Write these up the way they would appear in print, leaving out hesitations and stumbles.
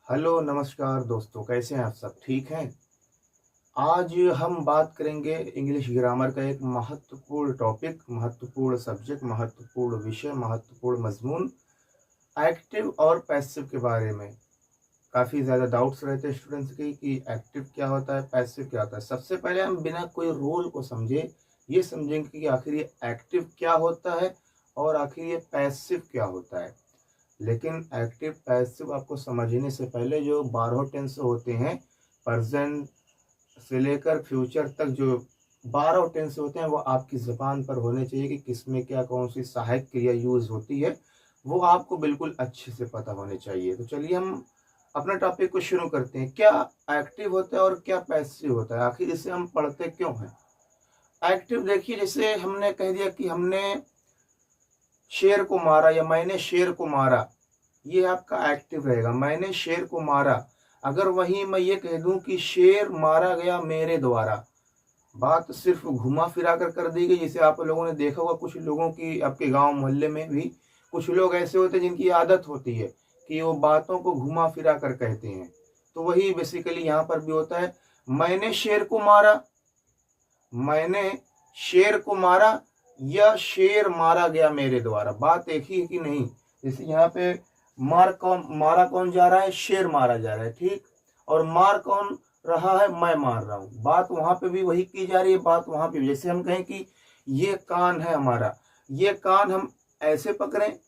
Hello नमस्कार दोस्तों, कैसे हैं आप सब? ठीक हैं? आज हम बात करेंगे इंग्लिश ग्रामर का एक महत्वपूर्ण टॉपिक, महत्वपूर्ण सब्जेक्ट, महत्वपूर्ण विषय, महत्वपूर्ण मजमून, एक्टिव और पैसिव के बारे में। काफ़ी ज़्यादा डाउट्स रहते हैं स्टूडेंट्स की कि एक्टिव क्या होता है, पैसिव क्या होता है। सबसे पहले हम बिना कोई रूल को समझे ये समझेंगे कि आखिर ये एक्टिव क्या होता है और आखिर ये पैसिव क्या होता है। लेकिन एक्टिव पैसिव आपको समझने से पहले जो 12 टेंस होते हैं, प्रेजेंट से लेकर फ्यूचर तक जो 12 टेंस होते हैं वो आपकी ज़बान पर होने चाहिए कि किसमें क्या कौन सी सहायक क्रिया यूज़ होती है, वो आपको बिल्कुल अच्छे से पता होने चाहिए। तो चलिए हम अपना टॉपिक को शुरू करते हैं। क्या एक्टिव होता है और क्या पैसिव होता है, आखिर इसे हम पढ़ते क्यों हैं? एक्टिव देखिए, जैसे हमने कह दिया कि हमने शेर को मारा या मैंने शेर को मारा, ये आपका एक्टिव रहेगा। मैंने शेर को मारा। अगर वहीं मैं ये कह दूं कि शेर मारा गया मेरे द्वारा, बात सिर्फ घुमा फिरा कर दी गई। जैसे आप लोगों ने देखा होगा कुछ लोगों की, आपके गांव मोहल्ले में भी कुछ लोग ऐसे होते हैं जिनकी आदत होती है कि वो बातों को घुमा फिरा कर कहते हैं। तो वही बेसिकली यहाँ पर भी होता है। मैंने शेर को मारा, मैंने शेर को मारा या शेर मारा गया मेरे द्वारा, बात एक ही है कि नहीं? जैसे यहाँ पे मारा कौन जा रहा है? शेर मारा जा रहा है, ठीक। और मार कौन रहा है? मैं मार रहा हूं। बात वहां पे भी वही की जा रही है, बात वहां पे भी। जैसे हम कहें कि ये कान है हमारा, ये कान हम ऐसे पकड़ें,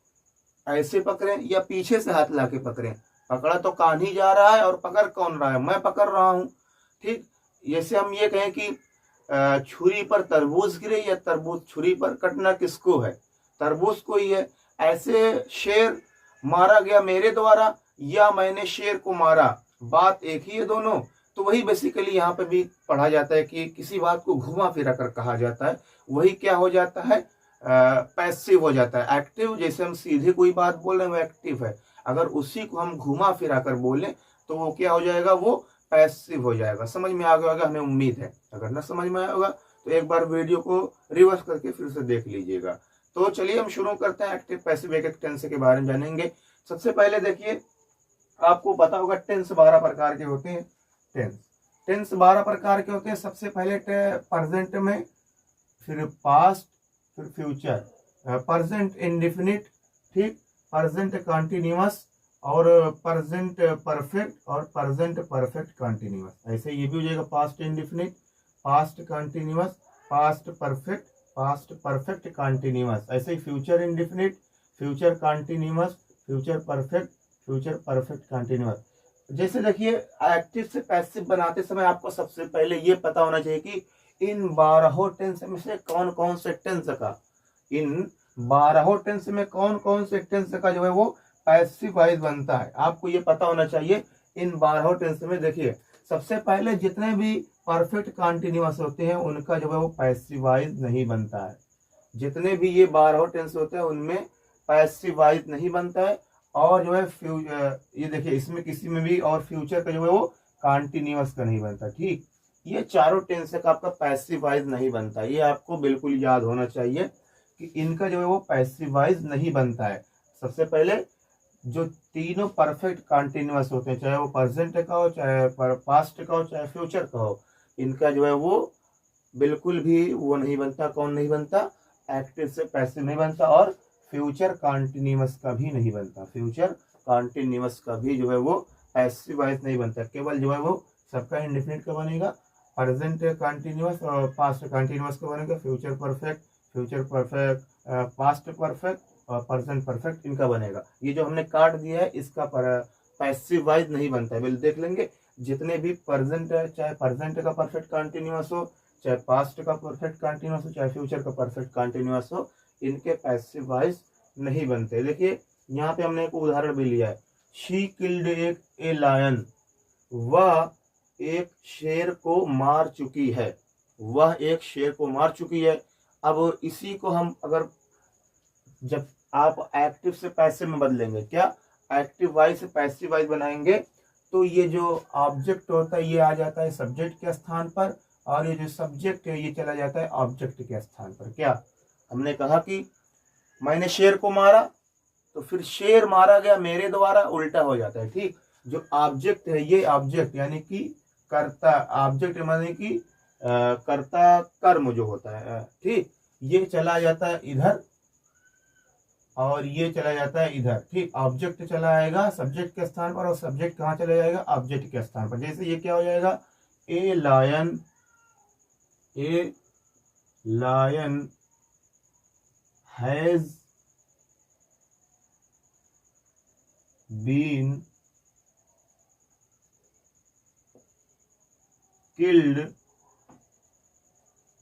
ऐसे पकड़ें या पीछे से हाथ लाके पकड़ें, पकड़ा तो कान ही जा रहा है और पकड़ कौन रहा है? मैं पकड़ रहा हूं, ठीक। जैसे हम ये कहें कि छुरी पर तरबूज गिरे या तरबूज छुरी पर, कटना किसको है? तरबूज को ही है। ऐसे शेर मारा गया मेरे द्वारा या मैंने शेर को मारा, बात एक ही है दोनों। तो वही बेसिकली यहाँ पे भी पढ़ा जाता है कि किसी बात को घुमा फिरा कर कहा जाता है, वही क्या हो जाता है? पैसिव हो जाता है। एक्टिव जैसे हम सीधे कोई बात बोल रहे हैं वो एक्टिव है, अगर उसी को हम घुमा फिरा कर बोलें तो वो क्या हो जाएगा? वो पैसिव हो जाएगा। समझ में आ गया होगा, हमें उम्मीद है। अगर ना समझ में आया होगा तो एक बार वीडियो को रिवर्स करके फिर से देख लीजिएगा। तो चलिए हम शुरू करते हैं, एक्टिव पैसिव एक एक टेंस के बारे में जानेंगे। सबसे पहले देखिए, आपको पता होगा टेंस 12 प्रकार के होते हैं। टेंस टेंस 12 प्रकार के होते हैं। सबसे पहले प्रेजेंट में, फिर पास्ट, फिर फ्यूचर, प्रेजेंट इंडेफिनिट, ठीक, प्रेजेंट कंटिन्यूअस और प्रेजेंट परफेक्ट और प्रेजेंट परफेक्ट कंटिन्यूअस। ऐसे ये भी हो जाएगा past indefinite, past continuous, past perfect, past perfect continuous. ऐसे ही future indefinite, future continuous, future perfect, future perfect continuous. जैसे देखिए, एक्टिव से पैसिव बनाते समय आपको सबसे पहले ये पता होना चाहिए कि इन 12 टेंस में से कौन कौन से टेंस का, इन 12 टेंस में कौन कौन से टेंस का जो है वो पैसिव वॉइस बनता है। आपको ये पता होना चाहिए इन 12 टेंस में। देखिए, सबसे पहले जितने भी परफेक्ट कंटिन्यूअस होते हैं उनका जो है वो पैसिव वॉइस नहीं बनता है। जितने भी ये 12 टेंस होते हैं उनमें पैसिव वॉइस नहीं बनता है। और जो है ये देखिए, इसमें किसी में भी और फ्यूचर का जो है वो कंटिन्यूअस का नहीं बनता, ठीक। ये चारों टेंस का आपका पैसिव वॉइस नहीं बनता, ये आपको बिल्कुल याद होना चाहिए कि इनका जो है वो पैसिव वॉइस नहीं बनता है। सबसे पहले जो तीनों परफेक्ट कंटिन्यूअस होते हैं, चाहे वो प्रेजेंट का हो, चाहे पास्ट का हो, चाहे फ्यूचर का हो, इनका जो है वो बिल्कुल भी वो नहीं बनता। कौन नहीं बनता? एक्टिव से पैसिव नहीं बनता। और फ्यूचर कंटिन्यूअस का भी नहीं बनता, फ्यूचर कंटिन्यूअस का भी जो है वो पैसिव वॉइस नहीं बनता। केवल जो है वो सबका इंडेफिनिट का बनेगा, प्रेजेंट कंटिन्यूअस और पास्ट कंटिन्यूअस का बनेगा, future perfect, future perfect, past perfect और प्रेजेंट परफेक्ट, इनका बनेगा। ये जो हमने काट दिया है इसका पैसिव वॉइस नहीं बनता है। बिल देख लेंगे, जितने भी प्रेजेंट है, चाहे प्रेजेंट का परफेक्ट कंटिन्यूअस हो, चाहे पास्ट का परफेक्ट कंटिन्यूअस हो, चाहे फ्यूचर का परफेक्ट कंटिन्यूअस हो, इनके पैसिव वॉइस नहीं बनते। देखिए, यहाँ पे हमने एक उदाहरण भी लिया है। शी किल्ड ए लायन, वह एक शेर को मार चुकी है, वह एक शेर को मार चुकी है। अब इसी को हम अगर जब आप एक्टिव से पैसिव में बदलेंगे, क्या एक्टिव वॉइस से पैसिव वॉइस बनाएंगे, तो ये जो ऑब्जेक्ट होता है ये आ जाता है सब्जेक्ट के स्थान पर, और ये जो सब्जेक्ट है ये चला जाता है ऑब्जेक्ट के स्थान पर। क्या हमने कहा कि मैंने शेर को मारा, तो फिर शेर मारा गया मेरे द्वारा उल्टा हो जाता है, ठीक। जो ऑब्जेक्ट है, ये ऑब्जेक्ट यानी कि कर्ता, ऑब्जेक्ट माने कि कर्ता कर्म जो होता है, ठीक, ये चला जाता है इधर और ये चला जाता है इधर, ठीक। ऑब्जेक्ट चला आएगा सब्जेक्ट के स्थान पर और सब्जेक्ट कहाँ चला जाएगा, ऑब्जेक्ट के स्थान पर। जैसे ये क्या हो जाएगा, a lion has been killed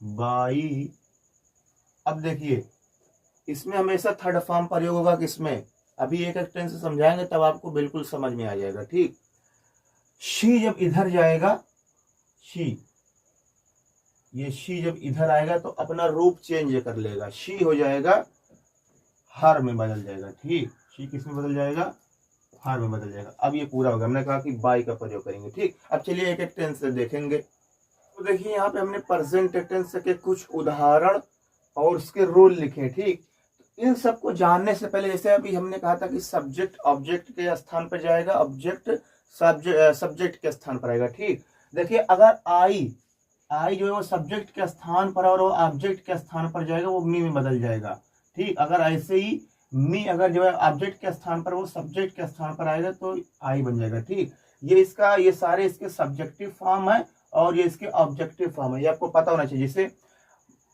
by. अब देखिए इसमें हमेशा थर्ड फॉर्म प्रयोग होगा किसमें, अभी एक एक टेंस समझाएंगे तब आपको बिल्कुल समझ में आ जाएगा, ठीक। शी जब इधर जाएगा, शी, ये शी जब इधर आएगा तो अपना रूप चेंज कर लेगा, शी हो जाएगा हर में बदल जाएगा, ठीक। शी किस में बदल जाएगा, हर में बदल जाएगा। अब ये पूरा होगा, हमने कहा कि बाई का प्रयोग करेंगे, ठीक। अब चलिए एक एक टेंस से देखेंगे। तो देखिए यहाँ पे हमने प्रेजेंट टेंस के कुछ उदाहरण और उसके रूल लिखे, ठीक। इन सबको जानने से पहले, जैसे अभी हमने कहा था कि सब्जेक्ट ऑब्जेक्ट के स्थान पर जाएगा, ऑब्जेक्ट सब्जेक्ट के स्थान पर आएगा, ठीक। देखिए अगर आई जो है वो सब्जेक्ट के स्थान पर और वो ऑब्जेक्ट के स्थान पर जाएगा, वो मी में बदल जाएगा, ठीक। अगर ऐसे ही मी अगर जो है ऑब्जेक्ट के स्थान पर वो सब्जेक्ट के स्थान पर आएगा तो आई बन जाएगा, ठीक। ये सारे इसके सब्जेक्टिव फॉर्म है और ये इसके ऑब्जेक्टिव फॉर्म है, ये आपको पता होना चाहिए। जैसे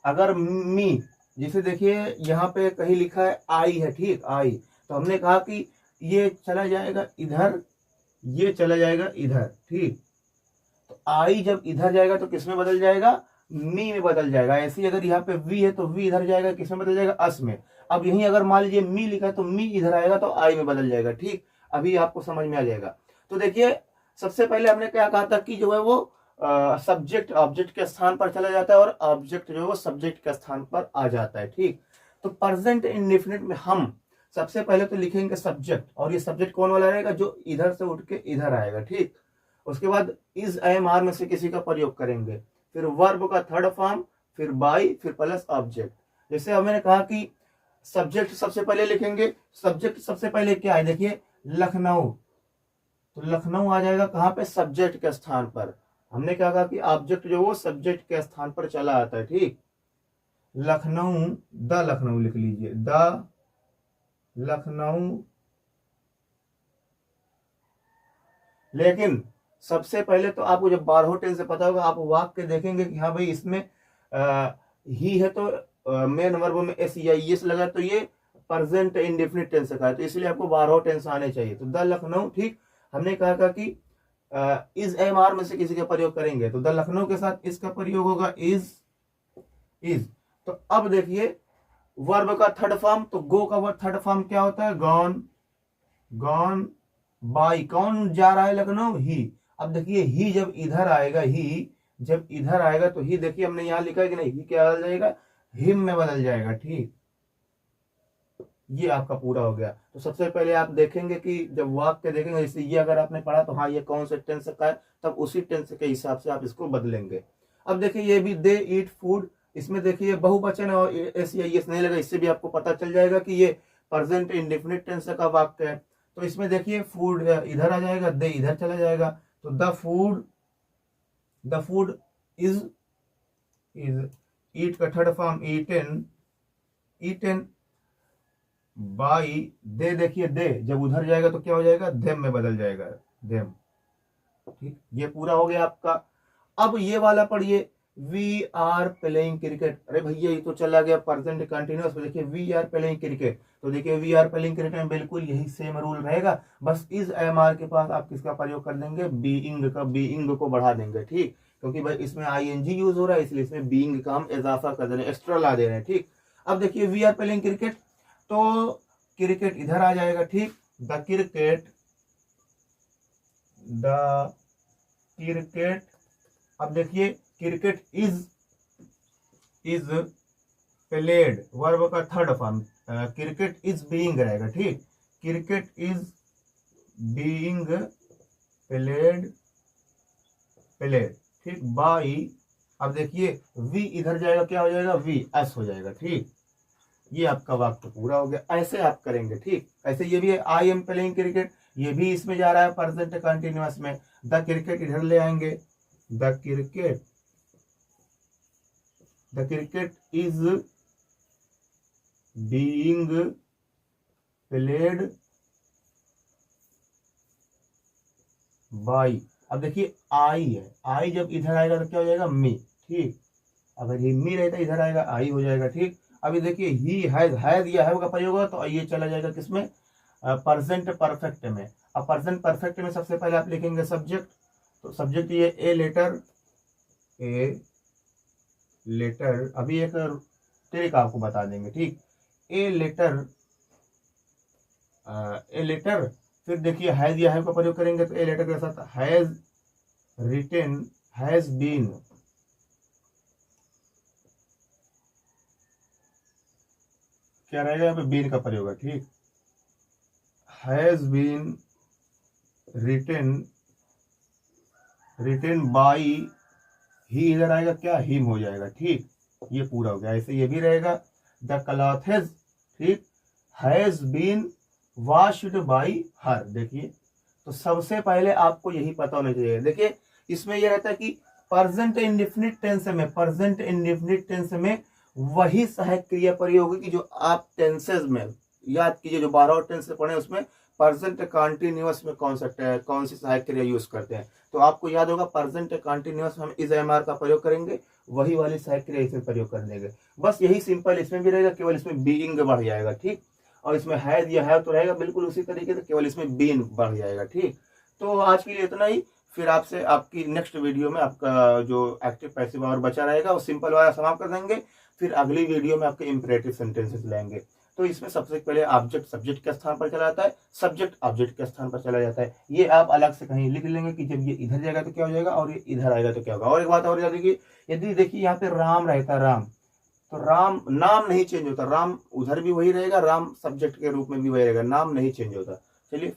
अगर मी, जैसे देखिए यहाँ पे कहीं लिखा है आई है, ठीक, आई, तो हमने कहा कि ये चला जाएगा इधर, ये चला जाएगा इधर, ठीक। तो आई जब इधर जाएगा तो किस में बदल जाएगा, मी में बदल जाएगा। ऐसे ही अगर यहाँ पे वी है तो वी इधर जाएगा, किस में बदल जाएगा, अस में। अब यहीं अगर मान लीजिए मी लिखा है तो मी इधर आएगा तो आई में बदल जाएगा, ठीक। अभी आपको समझ में आ जाएगा। तो देखिए सबसे पहले हमने क्या कहा था कि जो है वो सब्जेक्ट ऑब्जेक्ट के स्थान पर चला जाता है और ऑब्जेक्ट जो है वो सब्जेक्ट के स्थान पर आ जाता है, ठीक। तो प्रेजेंट इंडेफिनिट में हम सबसे पहले तो लिखेंगे सब्जेक्ट, और ये सब्जेक्ट कौन वाला रहेगा, जो इधर से उठ के इधर आएगा, ठीक। उसके बाद इज एम आर में से किसी का प्रयोग करेंगे, फिर वर्ब का थर्ड फॉर्म, फिर बाई, फिर प्लस ऑब्जेक्ट। जैसे हमने कहा कि सब्जेक्ट सबसे पहले लिखेंगे, सब्जेक्ट सबसे पहले क्या है, देखिए लखनऊ, तो लखनऊ आ जाएगा कहाँ पे, सब्जेक्ट के स्थान पर। हमने क्या कहा कि ऑब्जेक्ट जो वो सब्जेक्ट के स्थान पर चला आता है, ठीक। लखनऊ, द लखनऊ लिख लीजिए, द लखनऊ। लेकिन सबसे पहले तो आपको जब 12 टेंस से पता होगा, आप वाक्य देखेंगे कि हाँ भाई इसमें ही है तो मेन वर्ब में एस या एस लगा तो ये प्रेजेंट इंडेफिनिट टेंस का है, तो इसलिए आपको 12 टेंस आने चाहिए। तो द लखनऊ, ठीक। हमने कहा था कि इज एम आर में से किसी का प्रयोग करेंगे तो द लखनऊ के साथ इसका प्रयोग होगा, इज। तो अब देखिए वर्ब का थर्ड फॉर्म, तो गो का वर्ब थर्ड फॉर्म क्या होता है, गॉन बाई। कौन जा रहा है, लखनऊ, ही। अब देखिए ही जब इधर आएगा, ही जब इधर आएगा तो ही, देखिए हमने यहां लिखा है कि नहीं, ही क्या बदल जाएगा, हिम में बदल जाएगा, ठीक। ये आपका पूरा हो गया। तो सबसे पहले आप देखेंगे कि जब वाक्य देखेंगे, जैसे ये अगर आपने पढ़ा तो हाँ ये कौन से टेंस का है, तब उसी टेंस के हिसाब से आप इसको बदलेंगे। अब देखिए ये भी दे ईट फूड, इसमें देखिए बहुवचन और एस या एस नहीं लगा, इससे भी आपको पता चल जाएगा कि ये प्रेजेंट इंडेफिनिट टेंस का वाक्य है। तो इसमें देखिए फूड इधर आ जाएगा, दे इधर चला जाएगा, तो द फूड इज ईट का थर्ड फॉर्म ईटन बाई दे। देखिए दे जब उधर जाएगा तो क्या हो जाएगा, देम में बदल जाएगा, देम, ठीक। ये पूरा हो गया आपका। अब ये वाला पढ़िए, वी आर प्लेइंग क्रिकेट। अरे भैया ये तो चला गया प्रेजेंट कंटिन्यूअस, देखिए वी आर प्लेइंग क्रिकेट, तो देखिए वी आर प्लेइंग क्रिकेट में बिल्कुल यही सेम रूल रहेगा, बस इस एम आर के पास आप किसका प्रयोग कर देंगे, बीइंग का, बीइंग को बढ़ा देंगे, ठीक। क्योंकि भाई इसमें आईएनजी यूज हो रहा है, इसलिए इसमें बीइंग का हम इजाफा कर दे रहे हैं, एक्स्ट्रा ला दे रहे हैं, ठीक। अब देखिए वी आर प्लेइंग क्रिकेट, तो क्रिकेट इधर आ जाएगा, ठीक। The cricket. अब देखिए क्रिकेट इज प्लेड, वर्ब का third form, cricket is being रहेगा, ठीक। क्रिकेट इज बीइंग प्लेड, ठीक, बाई। अब देखिए वी इधर जाएगा, क्या हो जाएगा, वी एस हो जाएगा, ठीक। ये आपका वाक्य पूरा हो गया। ऐसे आप करेंगे, ठीक। ऐसे ये भी है, आई एम प्लेइंग क्रिकेट, ये भी इसमें जा रहा है प्रेजेंट कंटिन्यूअस में। द क्रिकेट इधर ले आएंगे, the cricket is being played by. अब देखिए आई है, आई जब इधर आएगा तो क्या हो जाएगा, मी, ठीक। अगर ही मी रहता इधर आएगा आई हो जाएगा, ठीक। अभी देखिए ही हैज या हैव का प्रयोग होगा तो ये चला जाएगा किसमें, प्रेजेंट परफेक्ट में। अब प्रेजेंट परफेक्ट में सबसे पहले आप लिखेंगे सब्जेक्ट, तो सब्जेक्ट ये ए लेटर, अभी एक ट्रिक आपको बता देंगे, ठीक। ए लेटर, फिर देखिए हैज या हैव का प्रयोग करेंगे तो ए लेटर के साथ हैज रिटेन, हैज बीन, क्या रहेगा यहाँ पे, बीन का प्रयोग है, ठीक। हैज बीन रिटेन बाई, ही इधर आएगा क्या, हिम हो जाएगा, ठीक। ये पूरा हो गया। ऐसे ये भी रहेगा द क्लॉथेज, ठीक, has been washed by her. देखिए तो सबसे पहले आपको यही पता होना चाहिए। देखिए इसमें यह रहता है कि प्रेजेंट इंडेफिनिट टेंस में वही सहायक क्रिया प्रयोग होगी कि जो आप टेंसेज में याद कीजिए, जो 12 टेंस से पढ़े उसमें प्रेजेंट कंटिन्यूअस में कौन सी सहायक क्रिया यूज करते हैं। तो आपको याद होगा प्रेजेंट कंटिन्यूअस में हम इज एम आर का प्रयोग करेंगे, वही वाली सहायक क्रिया इसमें प्रयोग कर देंगे। बस यही सिंपल इसमें भी रहेगा, केवल इसमें बीइंग बढ़ जाएगा, ठीक। और इसमें हैज या हैव तो रहेगा बिल्कुल उसी तरीके से, केवल इसमें बीन बढ़ जाएगा, ठीक। तो आज के लिए इतना ही। फिर आपसे आपकी नेक्स्ट वीडियो में आपका जो एक्टिव पैसिव और बचा रहेगा वो सिंपल वाला समाप्त कर देंगे। फिर अगली वीडियो में आपके इंपरेटिव सेंटेंसेस लाएंगे। तो इसमें सबसे पहले ऑब्जेक्ट सब्जेक्ट के स्थान पर चला जाता है, सब्जेक्ट ऑब्जेक्ट के स्थान पर चला जाता है। ये आप अलग से कहीं लिख लेंगे कि जब ये इधर जाएगा तो क्या हो जाएगा और ये इधर आएगा तो क्या होगा। और एक बात और याद रखिए, यदि देखिए यहाँ पे राम रहता, राम, तो राम नाम नहीं चेंज होता, राम उधर भी वही रहेगा, राम सब्जेक्ट के रूप में भी वही रहेगा, नाम नहीं चेंज होता। चलिए